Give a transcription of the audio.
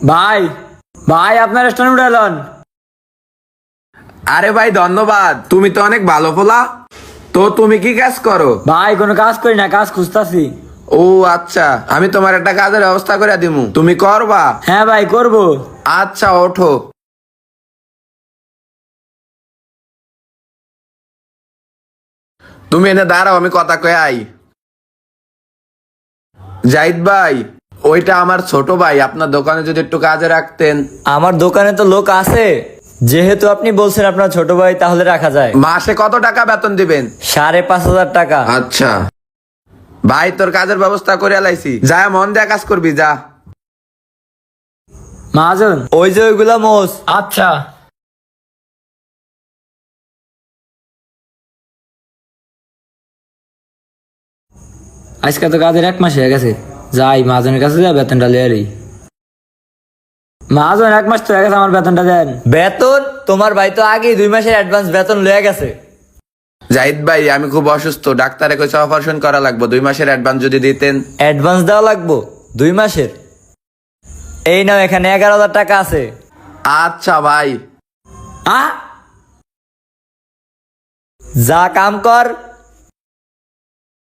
ভাই ভাই আপনার রেস্টুরেন্ট উঠে এলেন। আরে ভাই ধন্যবাদ, তুমি তো অনেক ভালো পোলা। তো তুমি কি কাজ করো? ভাই কোনো কাজ করি না, কাজ খুঁজতাছি। ও আচ্ছা, আমি তোমার একটা কাজের ব্যবস্থা করে দিমু, তুমি করবা? হ্যাঁ ভাই করবো। আচ্ছা ওঠো। তুমি এনে দাঁড়াও, আমি কথা কয়ে আই। জাহিদ ভাই, ওইটা আমার ছোট ভাই, আপনার দোকানে যদি একটু কাজে রাখতেন। আমার দোকানে তো লোক আছে, যেহেতু আপনি বলছেন আপনার ছোট ভাই, তাহলে রাখা যায়। মাসে কত টাকা বেতন দিবেন? 5,500 টাকা। আচ্ছা ভাই, তোর কাজের ব্যবস্থা করে আলাইছি, যা মন দিয়ে কাজ করবি যা। মহাজন ওই যে ওইগুলা মোষ। আচ্ছা। আজকে তো কাজের 1 মাস হয়ে গেছে, যাই মহাজনের কাছে যা বেতনটা লিয়ে আরি। মহাজন 1 মাস তো হয়ে গেছে, আমার বেতনটা দেন। বেতন? তোমার ভাই তো আগেই 2 মাসের অ্যাডভান্স বেতন লয়ে গেছে। জাহিদ ভাই, আমি খুব অসুস্থ, ডাক্তারে কইছে অপারেশন করা লাগবে, 2 মাসের অ্যাডভান্স যদি দিতেন। অ্যাডভান্স দেওয়া লাগবো 2 মাসের? এই নাও, এখানে 11,000 টাকা আছে। আচ্ছা ভাই। আ যা কাম কর,